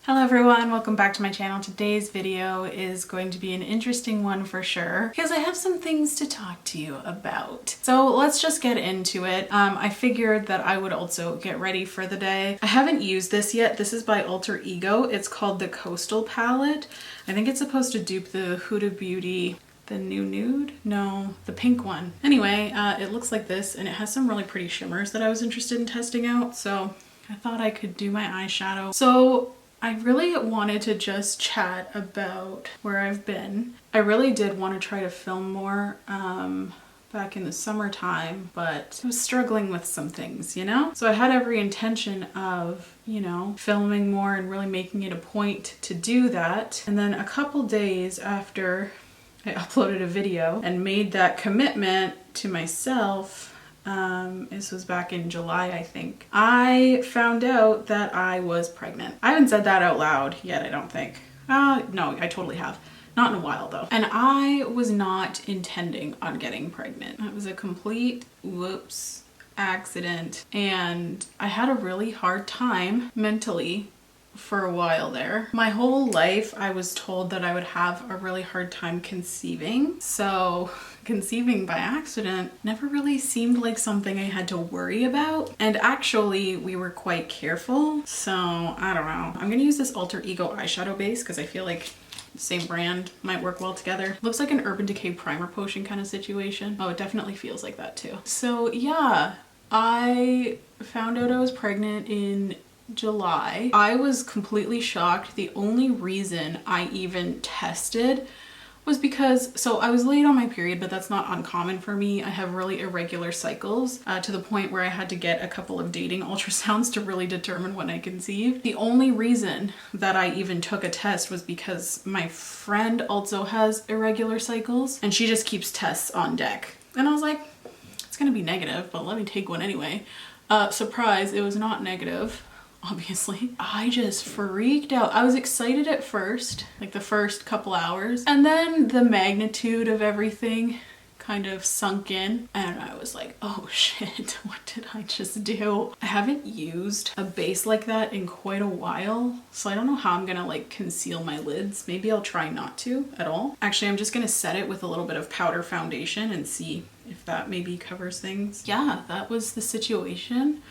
Hello everyone, welcome back to my channel. Today's video is going to be an interesting one for sure because I have some things to talk to you about. So let's just get into it. I figured that I would also get ready for the day. I haven't used this yet. This is by Alter Ego. It's called the Coastal Palette. I think it's supposed to dupe the Huda Beauty, the new Nude? No, the pink one. Anyway, it looks like this and it has some really pretty shimmers that I was interested in testing out. So I thought I could do my eyeshadow. So I really wanted to just chat about where I've been. I really did want to try to film more back in the summertime, but I was struggling with some things, you know? So I had every intention of, you know, filming more and really making it a point to do that. And then a couple days after I uploaded a video and made that commitment to myself, this was back in July, I think, I found out that I was pregnant. I haven't said that out loud yet, I don't think. No, I totally have. Not in a while though. And I was not intending on getting pregnant. It was a complete whoops accident. And I had a really hard time mentally for a while there. My whole life I was told that I would have a really hard time conceiving. So conceiving by accident never really seemed like something I had to worry about. And actually we were quite careful. So I don't know. I'm gonna use this Alter Ego eyeshadow base because I feel like the same brand might work well together. Looks like an Urban Decay primer potion kind of situation. Oh, it definitely feels like that too. So yeah, I found out I was pregnant in July. I was completely shocked. The only reason I even tested was because, so I was late on my period, but that's not uncommon for me. I have really irregular cycles to the point where I had to get a couple of dating ultrasounds to really determine when I conceived. The only reason that I even took a test was because my friend also has irregular cycles and she just keeps tests on deck. And I was like, it's gonna be negative, but let me take one anyway. Surprise, it was not negative. Obviously. I just freaked out. I was excited at first, like the first couple hours, and then the magnitude of everything kind of sunk in and I was like, oh shit, what did I just do? I haven't used a base like that in quite a while, so I don't know how I'm gonna like conceal my lids. Maybe I'll try not to at all. Actually, I'm just gonna set it with a little bit of powder foundation and see if that maybe covers things. Yeah, that was the situation.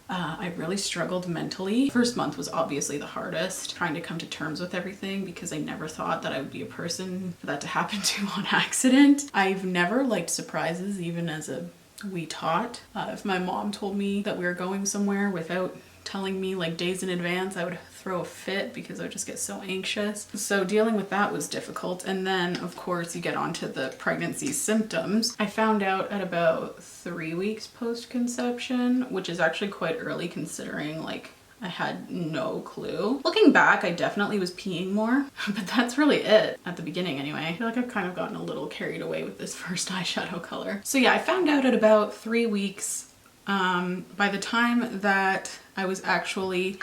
I really struggled mentally. First month was obviously the hardest, trying to come to terms with everything because I never thought that I would be a person for that to happen to on accident. I've never liked surprises, even as a wee tot. If my mom told me that we were going somewhere without telling me like days in advance, I would throw a fit because I would just get so anxious. So dealing with that was difficult. And then of course you get onto the pregnancy symptoms. I found out at about 3 weeks post-conception, which is actually quite early considering like I had no clue. Looking back, I definitely was peeing more, but that's really it at the beginning anyway. I feel like I've kind of gotten a little carried away with this first eyeshadow color. So yeah, I found out at about 3 weeks. By the time that I was actually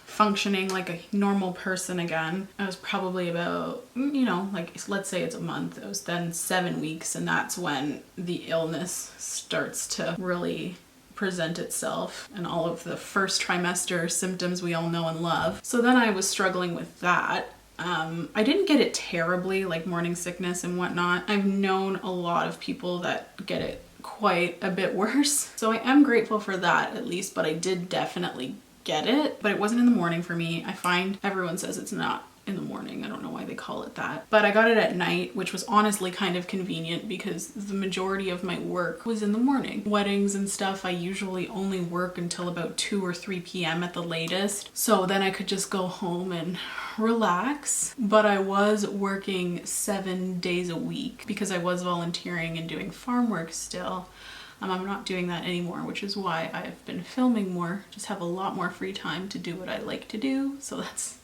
functioning like a normal person again, I was probably about, you know, like let's say it's a month. It was then 7 weeks, and that's when the illness starts to really present itself and all of the first trimester symptoms we all know and love. So then I was struggling with that. I didn't get it terribly, like morning sickness and whatnot. I've known a lot of people that get it quite a bit worse. So I am grateful for that at least, but I did definitely get it, but it wasn't in the morning for me. I find everyone says it's not in the morning. I don't know why they call it that, but I got it at night, which was honestly kind of convenient because the majority of my work was in the morning. Weddings and stuff, I usually only work until about 2 or 3 p.m. at the latest. So then I could just go home and relax. But I was working 7 days a week because I was volunteering and doing farm work still. I'm not doing that anymore, which is why I've been filming more, just have a lot more free time to do what I like to do. So that's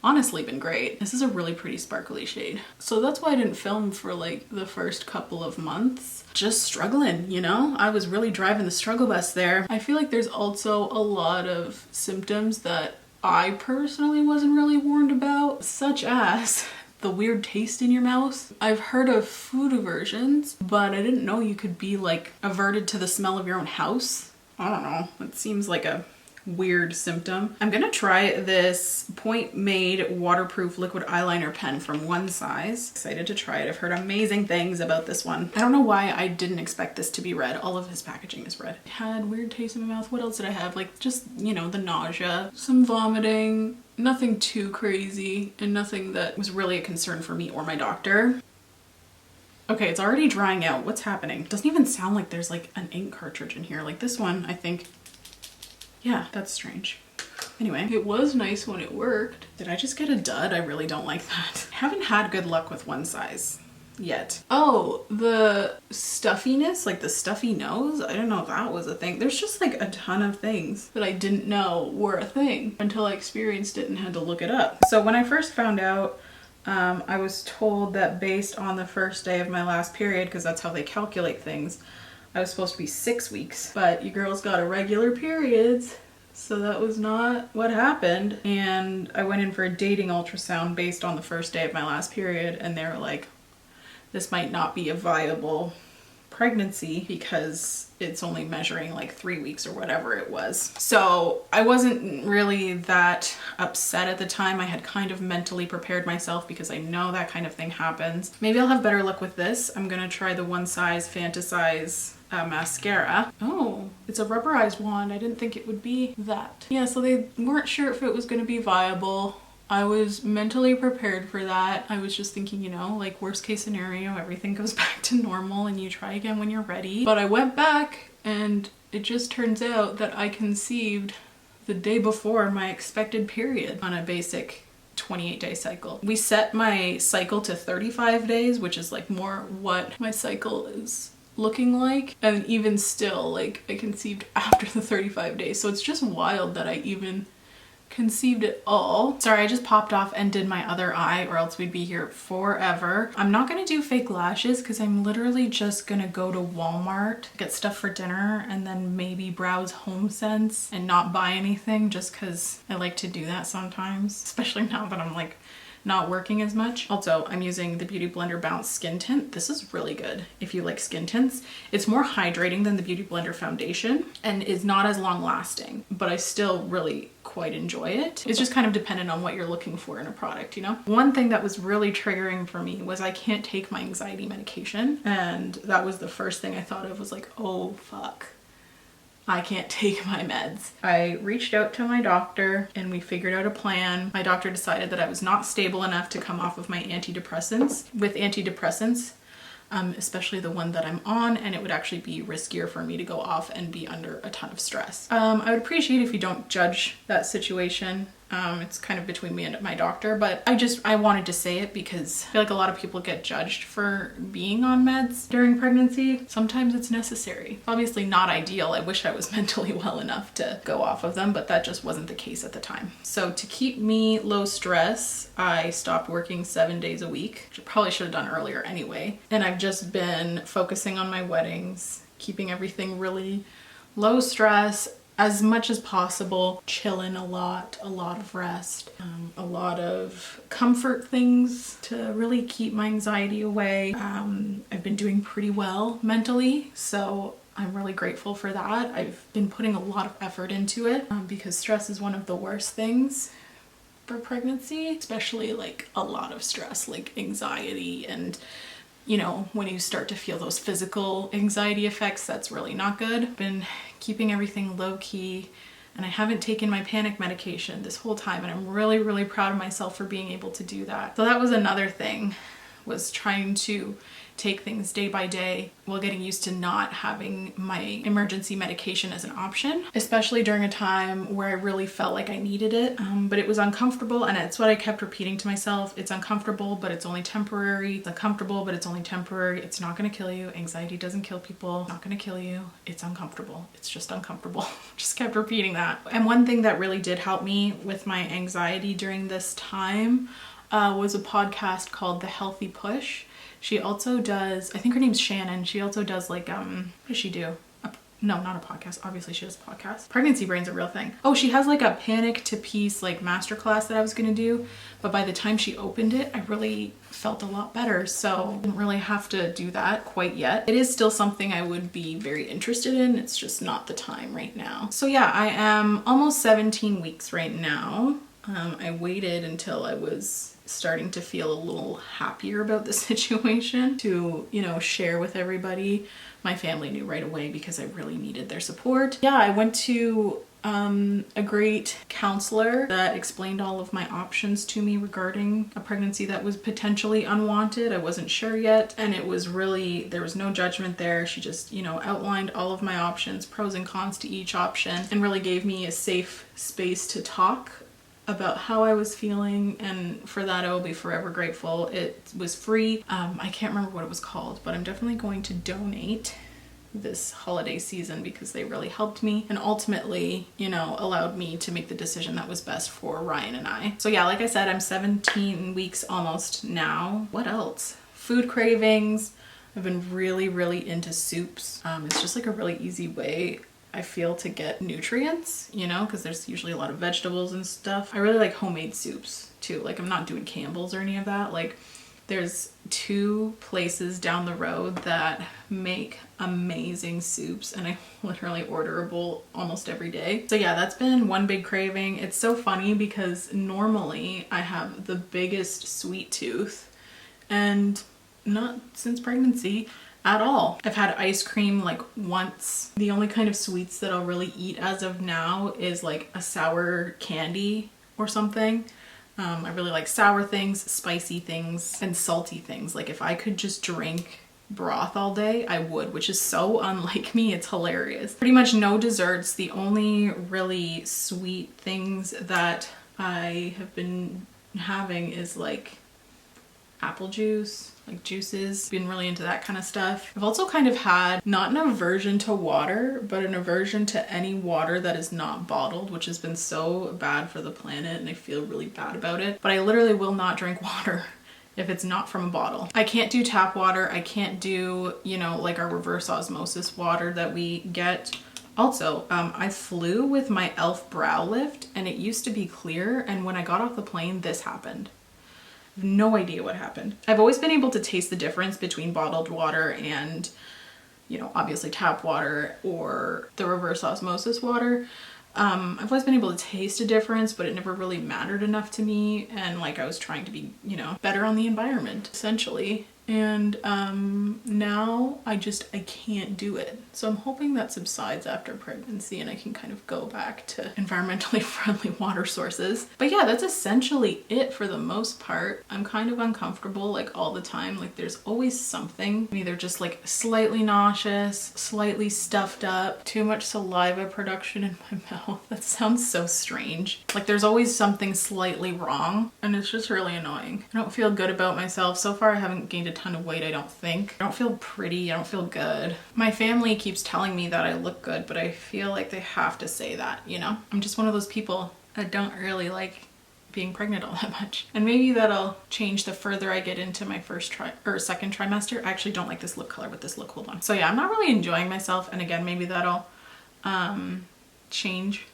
honestly been great. This is a really pretty sparkly shade. So that's why I didn't film for like the first couple of months. Just struggling, you know? I was really driving the struggle bus there. I feel like there's also a lot of symptoms that I personally wasn't really warned about, such as the weird taste in your mouth. I've heard of food aversions, but I didn't know you could be like averted to the smell of your own house. I don't know. It seems like a weird symptom. I'm gonna try this Point Made waterproof liquid eyeliner pen from One Size. Excited to try it. I've heard amazing things about this one. I don't know why I didn't expect this to be red. All of his packaging is red. Had weird taste in my mouth. What else did I have? Like just, you know, the nausea, some vomiting, nothing too crazy, and nothing that was really a concern for me or my doctor. Okay, it's already drying out. What's happening? It doesn't even sound like there's like an ink cartridge in here. Like this one, I think. Yeah, that's strange. Anyway, it was nice when it worked. Did I just get a dud? I really don't like that. I haven't had good luck with One Size yet. Oh, the stuffiness, like the stuffy nose. I didn't know if that was a thing. There's just like a ton of things that I didn't know were a thing until I experienced it and had to look it up. So when I first found out, I was told that based on the first day of my last period, because that's how they calculate things, I was supposed to be 6 weeks, but you girls got irregular periods, so that was not what happened. And I went in for a dating ultrasound based on the first day of my last period, and they were like, this might not be a viable pregnancy because it's only measuring like 3 weeks or whatever it was. So I wasn't really that upset at the time. I had kind of mentally prepared myself because I know that kind of thing happens. Maybe I'll have better luck with this. I'm gonna try the One Size Fantasize mascara. Oh, it's a rubberized wand. I didn't think it would be that. Yeah, so they weren't sure if it was gonna be viable. I was mentally prepared for that. I was just thinking, you know, like worst case scenario, everything goes back to normal and you try again when you're ready. But I went back and it just turns out that I conceived the day before my expected period on a basic 28-day cycle. We set my cycle to 35 days, which is like more what my cycle is looking like, and even still, like, I conceived after the 35 days. So it's just wild that I even conceived at all. Sorry, I just popped off and did my other eye, or else we'd be here forever. I'm not gonna do fake lashes because I'm literally just gonna go to Walmart, get stuff for dinner, and then maybe browse HomeSense and not buy anything, just because I like to do that sometimes, especially now that I'm like not working as much. Also, I'm using the Beauty Blender Bounce Skin Tint. This is really good if you like skin tints. It's more hydrating than the Beauty Blender foundation and is not as long lasting, but I still really quite enjoy it. It's just kind of dependent on what you're looking for in a product, you know? One thing that was really triggering for me was I can't take my anxiety medication, and that was the first thing I thought of, was like, oh fuck, I can't take my meds. I reached out to my doctor and we figured out a plan. My doctor decided that I was not stable enough to come off of my antidepressants. With antidepressants, especially the one that I'm on, and it would actually be riskier for me to go off and be under a ton of stress. I would appreciate if you don't judge that situation. It's kind of between me and my doctor, but I wanted to say it because I feel like a lot of people get judged for being on meds during pregnancy. Sometimes it's necessary. Obviously not ideal. I wish I was mentally well enough to go off of them, but that just wasn't the case at the time. So to keep me low stress, I stopped working 7 days a week, which I probably should have done earlier anyway. And I've just been focusing on my weddings, keeping everything really low stress, as much as possible, chilling a lot of rest, a lot of comfort things to really keep my anxiety away. I've been doing pretty well mentally, so I'm really grateful for that. I've been putting a lot of effort into it because stress is one of the worst things for pregnancy, especially like a lot of stress, like anxiety, and you know, when you start to feel those physical anxiety effects, that's really not good. I've been keeping everything low key, and I haven't taken my panic medication this whole time, and I'm really proud of myself for being able to do that. So that was another thing, was trying to take things day by day while getting used to not having my emergency medication as an option, especially during a time where I really felt like I needed it. But it was uncomfortable, and it's what I kept repeating to myself. It's uncomfortable, but it's only temporary. It's uncomfortable, but it's only temporary. It's not gonna kill you. Anxiety doesn't kill people. It's not gonna kill you. It's uncomfortable. It's just uncomfortable. Just kept repeating that. And one thing that really did help me with my anxiety during this time was a podcast called The Healthy Push. She also does, I think her name's Shannon, she also does like, what does she do? No, not a podcast. Obviously she does a podcast. Pregnancy brain's a real thing. Oh, she has like a panic to peace like masterclass that I was gonna do, but by the time she opened it, I really felt a lot better. So I didn't really have to do that quite yet. It is still something I would be very interested in. It's just not the time right now. So yeah, I am almost 17 weeks right now. I waited until I was starting to feel a little happier about the situation to, you know, share with everybody. My family knew right away because I really needed their support. Yeah, I went to a great counselor that explained all of my options to me regarding a pregnancy that was potentially unwanted. I wasn't sure yet, and it was really, there was no judgment there. She just, you know, outlined all of my options, pros and cons to each option, and really gave me a safe space to talk about how I was feeling, and for that I will be forever grateful. It was free. I can't remember what it was called, but I'm definitely going to donate this holiday season because they really helped me and ultimately, you know, allowed me to make the decision that was best for Ryan and I. So yeah, like I said, I'm 17 weeks almost now. What else? Food cravings. I've been really into soups. It's just like a really easy way, I feel, to get nutrients, you know, because there's usually a lot of vegetables and stuff. I really like homemade soups too. Like, I'm not doing Campbell's or any of that. Like, there's 2 places down the road that make amazing soups, and I literally order a bowl almost every day. So yeah, that's been one big craving. It's so funny because normally I have the biggest sweet tooth, and not since pregnancy at all. I've had ice cream like once. The only kind of sweets that I'll really eat as of now is like a sour candy or something. I really like sour things, spicy things, and salty things. Like, if I could just drink broth all day, I would, which is so unlike me. It's hilarious. Pretty much no desserts. The only really sweet things that I have been having is like apple juice, like juices. Been really into that kind of stuff. I've also kind of had not an aversion to water, but an aversion to any water that is not bottled, which has been so bad for the planet, and I feel really bad about it. But I literally will not drink water if it's not from a bottle. I can't do tap water. I can't do, you know, like our reverse osmosis water that we get. Also, I flew with my e.l.f. brow lift, and it used to be clear, and when I got off the plane, this happened. No idea what happened. I've always been able to taste the difference between bottled water and, you know, obviously tap water or the reverse osmosis water. I've always been able to taste a difference, but it never really mattered enough to me. And like, I was trying to be, you know, better on the environment essentially. And now I can't do it. So I'm hoping that subsides after pregnancy and I can kind of go back to environmentally friendly water sources. But yeah, that's essentially it for the most part. I'm kind of uncomfortable like all the time. Like, there's always something. I'm either just like slightly nauseous, slightly stuffed up, too much saliva production in my mouth. That sounds so strange. Like, there's always something slightly wrong, and it's just really annoying. I don't feel good about myself. So far I haven't gained a ton of weight, I don't think. I don't feel pretty, I don't feel good. My family keeps telling me that I look good, but I feel like they have to say that, you know? I'm just one of those people that don't really like being pregnant all that much. And maybe that'll change the further I get into my second trimester. I actually don't like this lip color with this look, hold on. So yeah, I'm not really enjoying myself, and again, maybe that'll change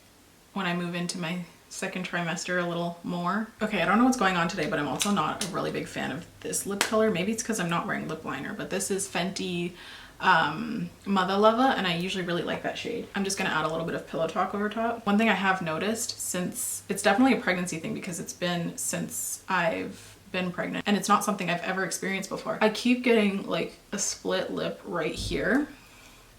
when I move into my second trimester a little more. Okay, I don't know what's going on today, but I'm also not a really big fan of this lip color. Maybe it's because I'm not wearing lip liner, but this is Fenty Motha Luva, and I usually really like that shade. I'm just gonna add a little bit of Pillowtalk over top. One thing I have noticed, since it's definitely a pregnancy thing because it's been since I've been pregnant and it's not something I've ever experienced before, I keep getting like a split lip right here.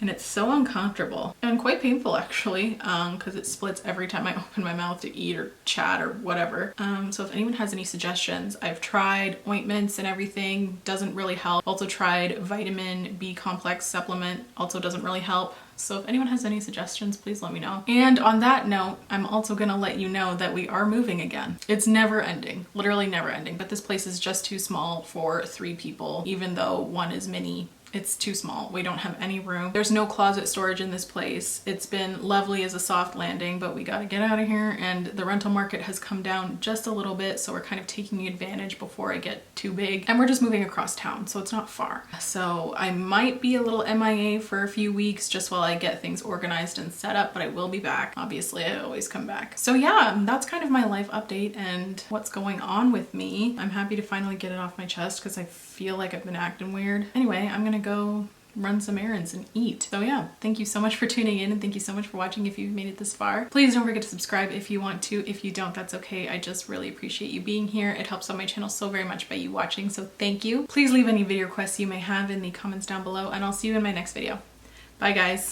And it's so uncomfortable and quite painful actually, because it splits every time I open my mouth to eat or chat or whatever. So if anyone has any suggestions, I've tried ointments and everything, doesn't really help. Also tried vitamin B complex supplement, also doesn't really help. So if anyone has any suggestions, please let me know. And on that note, I'm also gonna let you know that we are moving again. It's never ending, literally never ending, but this place is just too small for 3 people, even though one is mini It's too small. We don't have any room. There's no closet storage in this place. It's been lovely as a soft landing, but we gotta get out of here, and the rental market has come down just a little bit, so we're kind of taking advantage before I get too big. And we're just moving across town, so it's not far. So I might be a little MIA for a few weeks just while I get things organized and set up, but I will be back. Obviously, I always come back. So yeah, that's kind of my life update and what's going on with me. I'm happy to finally get it off my chest because I feel like I've been acting weird. Anyway, I'm gonna go run some errands and eat. So yeah, thank you so much for tuning in, and thank you so much for watching if you've made it this far. Please don't forget to subscribe if you want to. If you don't, that's okay. I just really appreciate you being here. It helps on my channel so very much by you watching, so thank you. Please leave any video requests you may have in the comments down below, and I'll see you in my next video. Bye guys.